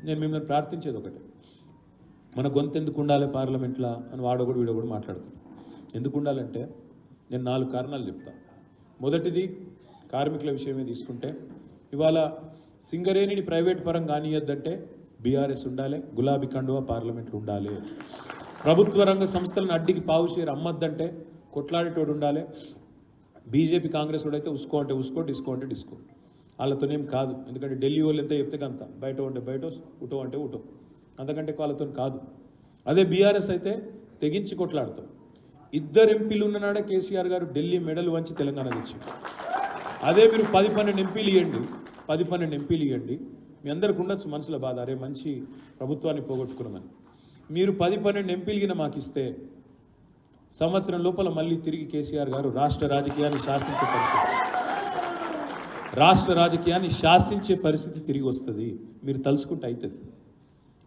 నేను మిమ్మల్ని ప్రార్థించేది ఒకటే, మన గొంతు ఎందుకు ఉండాలి పార్లమెంట్లో అని వాడొకడు వీడొకడు మాట్లాడతారు. ఎందుకు ఉండాలంటే నేను 4 కారణాలు చెప్తాను. మొదటిది కార్మికుల విషయమే తీసుకుంటే, ఇవాళ సింగరేణిని ప్రైవేట్ పరం కానియద్దంటే బీఆర్ఎస్ ఉండాలి, గులాబీ కండువా పార్లమెంట్లో ఉండాలి. ప్రభుత్వ రంగ సంస్థలను అడ్డికి పావు షేర్ అమ్మద్దంటే కొట్లాడేటోడు ఉండాలి. బీజేపీ కాంగ్రెస్ వాడైతే ఉసుకో అంటే ఉసుకో, డిస్కో అంటే డిస్కో. వాళ్ళతోనేం కాదు, ఎందుకంటే ఢిల్లీ వాళ్ళు ఎంత చెప్తే అంత, బయట ఉంటే బయట, ఉటో అంటే ఉటో, అంతకంటే వాళ్ళతో కాదు. అదే బీఆర్ఎస్ అయితే తెగించి కొట్లాడతాం. 2 ఎంపీలు ఉన్ననాడే కేసీఆర్ గారు ఢిల్లీ మెడల్ వంచి తెలంగాణ తెచ్చి, అదే మీరు 10-12 ఎంపీలు ఇవ్వండి, 10-12 ఎంపీలు ఇవ్వండి, మీ అందరికి ఉండొచ్చు మనసులో బాధ, అరే మంచి ప్రభుత్వాన్ని పోగొట్టుకున్నామని. మీరు 10-12 ఎంపీలుగిన మాకు ఇస్తే సంవత్సరం లోపల మళ్ళీ తిరిగి కేసీఆర్ గారు రాష్ట్ర రాజకీయాన్ని శాసించే పరిస్థితి తిరిగి వస్తుంది. మీరు తలుచుకుంటే అవుతుంది,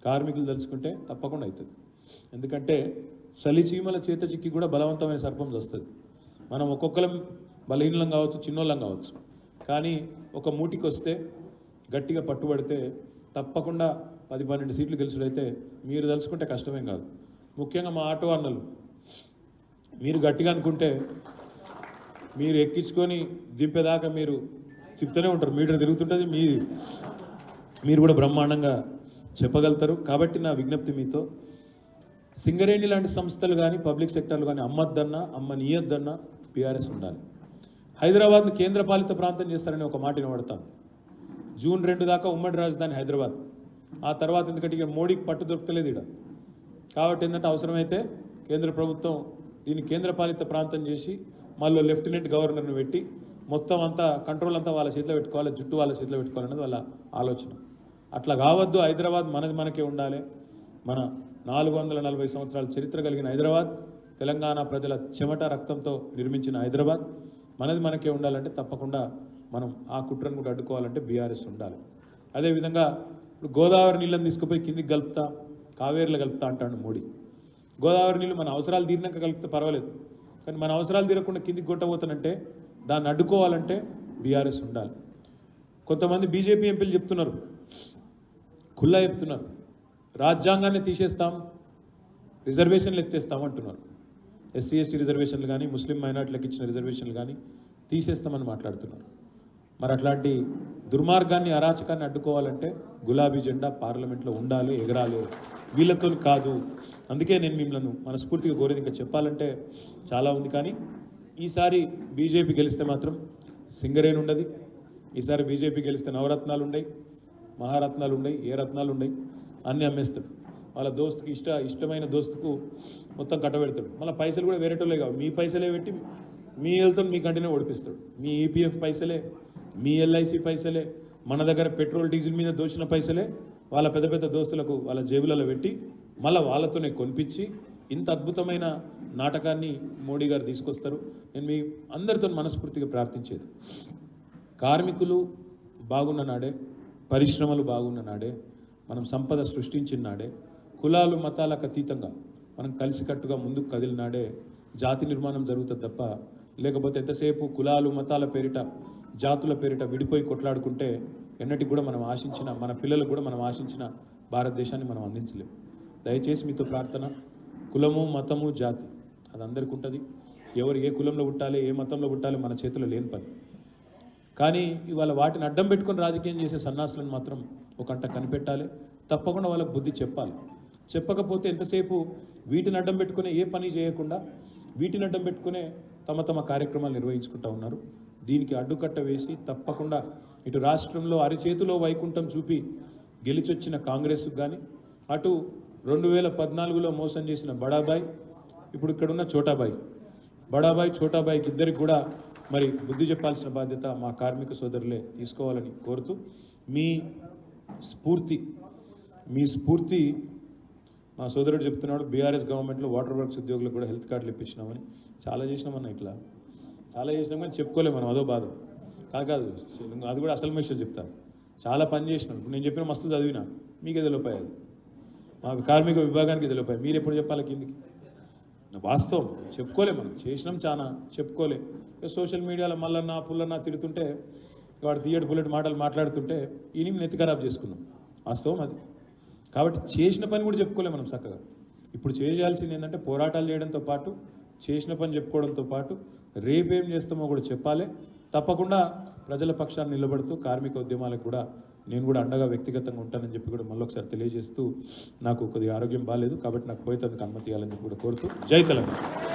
కార్మికులు తలుచుకుంటే తప్పకుండా అవుతుంది. ఎందుకంటే చలిచీమల చేత చిక్కి కూడా బలవంతమైన సర్పం వస్తుంది. మనం ఒక్కొక్కరం బలహీనం కావచ్చు, చిన్నోళ్ళం కావచ్చు, కానీ ఒక మూటికి వస్తే గట్టిగా పట్టుబడితే తప్పకుండా 10-12 సీట్లు గెలుచుడైతే మీరు తలుచుకుంటే కష్టమేం కాదు. ముఖ్యంగా మా ఆటో అన్నలు, మీరు గట్టిగా అనుకుంటే మీరు ఎక్కించుకొని దింపేదాకా మీరు చెప్తూనే ఉంటారు, మీటర్ తిరుగుతుంటుంది, మీరు కూడా బ్రహ్మాండంగా చెప్పగలుగుతారు. కాబట్టి నా విజ్ఞప్తి మీతో, సింగరేణి లాంటి సంస్థలు కానీ పబ్లిక్ సెక్టర్లు కానీ అమ్మద్దన్నా అమ్మనీయద్దన్నా బీఆర్ఎస్ ఉండాలి. హైదరాబాద్ను కేంద్రపాలిత ప్రాంతం చేస్తారని ఒక మాట వినబడతాను. జూన్ 2 దాకా ఉమ్మడి రాజధాని హైదరాబాద్. ఆ తర్వాత ఎందుకంటే ఇక మోడీకి పట్టు దొరకలేదు ఇక్కడ, కాబట్టి ఏంటంటే అవసరమైతే కేంద్ర ప్రభుత్వం దీన్ని కేంద్రపాలిత ప్రాంతం చేసి మళ్ళీ లెఫ్టినెంట్ గవర్నర్ని పెట్టి మొత్తం అంతా కంట్రోల్ అంతా వాళ్ళ చేతిలో పెట్టుకోవాలి, జుట్టు వాళ్ళ చేతిలో పెట్టుకోవాలనేది వాళ్ళ ఆలోచన. అట్లా కావద్దు, హైదరాబాద్ మనది మనకే ఉండాలి. మన 440 సంవత్సరాల చరిత్ర కలిగిన హైదరాబాద్, తెలంగాణ ప్రజల చెమట రక్తంతో నిర్మించిన హైదరాబాద్ మనది మనకే ఉండాలంటే తప్పకుండా మనం ఆ కుట్రను కూడా అడ్డుకోవాలంటే బీఆర్ఎస్ ఉండాలి. అదేవిధంగా ఇప్పుడు గోదావరి నీళ్ళని తీసుకుపోయి కిందికి కలుపుతా, కావేరీలో కలుపుతా అంటాడు మోడీ. గోదావరి నీళ్ళు మన అవసరాలు తీరినాక కలిపితే పర్వాలేదు, కానీ మన అవసరాలు తీరకుండా కిందికి కొట్టబోతానంటే దాన్ని అడ్డుకోవాలంటే బీఆర్ఎస్ ఉండాలి. కొంతమంది బీజేపీ ఎంపీలు చెప్తున్నారు, ఖుల్లా చెప్తున్నారు, రాజ్యాంగాన్ని తీసేస్తాం, రిజర్వేషన్లు ఎత్తేస్తాం అంటున్నారు. ఎస్సీ ఎస్టీ రిజర్వేషన్లు కానీ ముస్లిం మైనార్టీలకు ఇచ్చిన రిజర్వేషన్లు కానీ తీసేస్తామని మాట్లాడుతున్నారు. మరి అట్లాంటి దుర్మార్గాన్ని అరాచకాన్ని అడ్డుకోవాలంటే గులాబీ జెండా పార్లమెంట్లో ఉండాలి, ఎగరాలి, వీళ్ళతో కాదు. అందుకే నేను మిమ్మల్ని మనస్ఫూర్తిగా కోరేది, ఇంకా చెప్పాలంటే చాలా ఉంది, కానీ ఈసారి బీజేపీ గెలిస్తే మాత్రం సింగరేణి ఉండదు. ఈసారి బీజేపీ గెలిస్తే నవరత్నాలు ఉండయి, మహారత్నాలు ఉండయి, ఏ రత్నాలు ఉండయి, అన్నీ అమ్మేస్తాడు. వాళ్ళ దోస్తుకి ఇష్టమైన దోస్తుకు మొత్తం కట్టబెడతాడు. మళ్ళీ పైసలు కూడా వేరేటోళ్ళే కావు, మీ పైసలే పెట్టి మీ వెళ్తా మీ కంటనే ఓడిపిస్తాడు. మీ ఈపీఎఫ్ పైసలే, మీ ఎల్ఐసి పైసలే, మన దగ్గర పెట్రోల్ డీజిల్ మీద దోచిన పైసలే వాళ్ళ పెద్ద పెద్ద దోస్తులకు వాళ్ళ జేబులలో పెట్టి మళ్ళీ వాళ్ళతోనే కొనిపించి ఇంత అద్భుతమైన నాటకాన్ని మోడీ గారు తీసుకొస్తారు. నేను మీ అందరితో మనస్ఫూర్తిగా ప్రార్థించేది, కార్మికులు బాగున్న నాడే, పరిశ్రమలు బాగున్న నాడే, మనం సంపద సృష్టించిన నాడే, కులాలు మతాలకు అతీతంగా మనం కలిసికట్టుగా ముందుకు కదిలినాడే జాతి నిర్మాణం జరుగుతుంది తప్ప, లేకపోతే ఎంతసేపు కులాలు మతాల పేరిట జాతుల పేరిట విడిపోయి కొట్లాడుకుంటే ఎన్నటికి కూడా మనం ఆశించిన, మన పిల్లలకు కూడా మనం ఆశించిన భారతదేశాన్ని మనం అందించలేము. దయచేసి మీతో ప్రార్థన, కులము మతము జాతి అది అందరికీ ఉంటుంది. ఎవరు ఏ కులంలో పుట్టాలి, ఏ మతంలో పుట్టాలి మన చేతిలో లేని పని. కానీ ఇవాళ వాటిని అడ్డం పెట్టుకొని రాజకీయం చేసే సన్నాసులను మాత్రం ఒక అంట కనిపెట్టాలి, తప్పకుండా వాళ్ళకు బుద్ధి చెప్పాలి. చెప్పకపోతే ఎంతసేపు వీటిని అడ్డం పెట్టుకునే ఏ పని చేయకుండా వీటిని అడ్డం పెట్టుకునే తమ కార్యక్రమాలు నిర్వహించుకుంటూ ఉన్నారు. దీనికి అడ్డుకట్ట వేసి తప్పకుండా ఇటు రాష్ట్రంలో అరిచేతిలో వైకుంఠం చూపి గెలిచొచ్చిన కాంగ్రెస్కు కానీ, అటు 2014లో మోసం చేసిన బడాబాయ్, ఇప్పుడు ఇక్కడున్న చోటాబాయ్, బడాబాయ్ చోటాబాయ్కి ఇద్దరికి కూడా మరి బుద్ధి చెప్పాల్సిన బాధ్యత మా కార్మిక సోదరులే తీసుకోవాలని కోరుతూ, మీ స్ఫూర్తి మా సోదరుడు చెప్తున్నాడు, బీఆర్ఎస్ గవర్నమెంట్లో వాటర్ వర్క్స్ ఉద్యోగులకు కూడా హెల్త్ కార్డులు ఇప్పించినామని. చాలా చేసినామన్నా, ఇట్లా చాలా చేసినాం కానీ చెప్పుకోలేము మనం, అదో బాధ కాదు. అది కూడా అసలు విషయాలు చెప్తాను, చాలా పని చేసినాం. ఇప్పుడు నేను చెప్పిన మస్తు చదివినా, మీకే తెలియపోయాయి, అది మా కార్మిక విభాగానికి తెలియపోయాయి. మీరు ఎప్పుడు చెప్పాలి కిందికి? వాస్తవం చెప్పుకోలేము మనం, చేసినాం చాలా చెప్పుకోలే. సోషల్ మీడియాలో మల్లన్న పుల్లన్న తిడుతుంటే, వాడు తీయడు బుల్లెట్ మాటలు మాట్లాడుతుంటే ఈయన నెత్తి ఖరాబ్ చేసుకున్నాం. వాస్తవం అది. కాబట్టి చేసిన పని కూడా చెప్పుకోలేము మనం చక్కగా. ఇప్పుడు చేయాల్సింది ఏంటంటే పోరాటాలు చేయడంతో పాటు చేసిన పని చెప్పుకోవడంతో పాటు రేపేం చేస్తామో కూడా చెప్పాలి. తప్పకుండా ప్రజల పక్షాన్ని నిలబడుతూ కార్మిక ఉద్యమాలకు కూడా నేను కూడా అండగా వ్యక్తిగతంగా ఉంటానని చెప్పి కూడా మళ్ళీ ఒకసారి తెలియజేస్తూ, నాకు కొద్దిగా ఆరోగ్యం బాగాలేదు కాబట్టి నాకు పోయేందుకు అనుమతి ఇవ్వాలని చెప్పి కూడా కోరుతూ, జై తెలంగాణ.